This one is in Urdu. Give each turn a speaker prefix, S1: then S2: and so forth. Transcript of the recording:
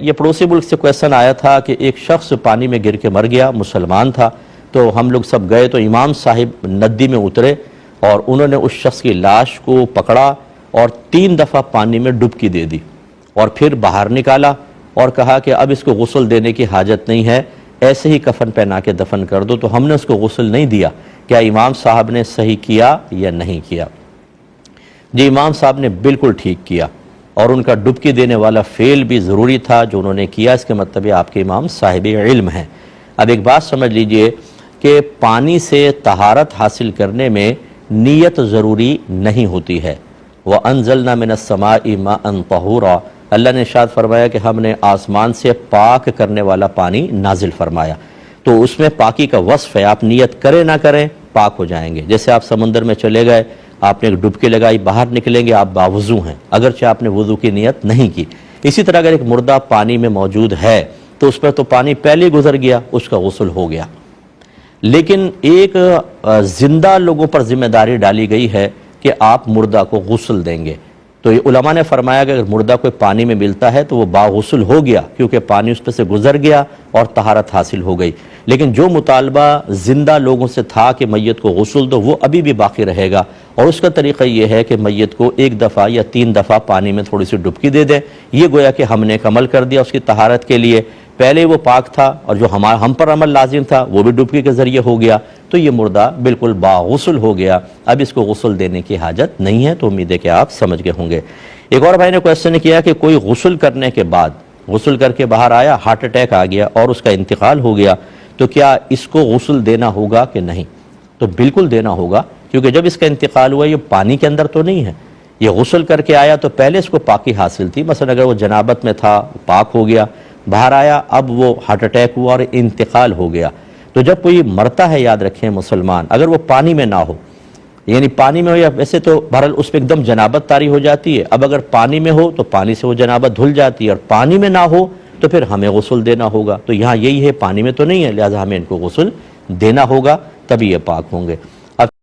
S1: یہ پڑوسی ملک سے کویسچن آیا تھا کہ ایک شخص پانی میں گر کے مر گیا، مسلمان تھا، تو ہم لوگ سب گئے تو امام صاحب ندی میں اترے اور انہوں نے اس شخص کی لاش کو پکڑا اور 3 دفعہ پانی میں ڈبکی دے دی اور پھر باہر نکالا اور کہا کہ اب اس کو غسل دینے کی حاجت نہیں ہے، ایسے ہی کفن پہنا کے دفن کر دو۔ تو ہم نے اس کو غسل نہیں دیا۔ کیا امام صاحب نے صحیح کیا یا نہیں کیا؟ جی، امام صاحب نے بالکل ٹھیک کیا، اور ان کا ڈبکی دینے والا فعل بھی ضروری تھا جو انہوں نے کیا۔ اس کے مطلب آپ کے امام صاحب علم ہیں۔ اب ایک بات سمجھ لیجئے کہ پانی سے طہارت حاصل کرنے میں نیت ضروری نہیں ہوتی ہے۔ وَأَنزَلْنَا مِنَ السَّمَاءِ مَاءً طَهُورًا، اللہ نے ارشاد فرمایا کہ ہم نے آسمان سے پاک کرنے والا پانی نازل فرمایا۔ تو اس میں پاکی کا وصف ہے، آپ نیت کریں نہ کریں پاک ہو جائیں گے۔ جیسے آپ سمندر میں چلے گئے، آپ نے ایک ڈبکی لگائی، باہر نکلیں گے آپ باوضو ہیں، اگرچہ آپ نے وضو کی نیت نہیں کی۔ اسی طرح اگر ایک مردہ پانی میں موجود ہے تو اس پر تو پانی پہلے گزر گیا، اس کا غسل ہو گیا، لیکن ایک زندہ لوگوں پر ذمہ داری ڈالی گئی ہے کہ آپ مردہ کو غسل دیں گے۔ تو یہ علماء نے فرمایا کہ اگر مردہ کوئی پانی میں ملتا ہے تو وہ باغسل ہو گیا، کیونکہ پانی اس پہ سے گزر گیا اور طہارت حاصل ہو گئی، لیکن جو مطالبہ زندہ لوگوں سے تھا کہ میت کو غسل دو، وہ ابھی بھی باقی رہے گا، اور اس کا طریقہ یہ ہے کہ میت کو 1 دفعہ یا 3 دفعہ پانی میں تھوڑی سی ڈبکی دے دیں۔ یہ گویا کہ ہم نے ایک عمل کر دیا اس کی طہارت کے لیے، پہلے وہ پاک تھا اور جو ہم پر عمل لازم تھا وہ بھی ڈبکی کے ذریعے ہو گیا، تو یہ مردہ بالکل باغسل ہو گیا، اب اس کو غسل دینے کی حاجت نہیں ہے۔ تو امید ہے کہ آپ سمجھ گئے ہوں گے۔ ایک اور بھائی نے کویسچن کیا کہ کوئی غسل کرنے کے بعد، غسل کر کے باہر آیا، ہارٹ اٹیک آ گیا اور اس کا انتقال ہو گیا، تو کیا اس کو غسل دینا ہوگا کہ نہیں؟ تو بالکل دینا ہوگا، کیونکہ جب اس کا انتقال ہوا یہ پانی کے اندر تو نہیں ہے، یہ غسل کر کے آیا تو پہلے اس کو پاکی حاصل تھی۔ مثلا اگر وہ جنابت میں تھا، پاک ہو گیا، باہر آیا، اب وہ ہارٹ اٹیک ہوا اور انتقال ہو گیا، تو جب کوئی مرتا ہے، یاد رکھیں مسلمان، اگر وہ پانی میں نہ ہو، یعنی پانی میں ہو، یا ویسے تو بہرحال اس پہ ایک دم جنابت طاری ہو جاتی ہے، اب اگر پانی میں ہو تو پانی سے وہ جنابت دھل جاتی ہے، اور پانی میں نہ ہو تو پھر ہمیں غسل دینا ہوگا۔ تو یہاں یہی ہے، پانی میں تو نہیں ہے، لہٰذا ہمیں ان کو غسل دینا ہوگا، تبھی یہ پاک ہوں گے۔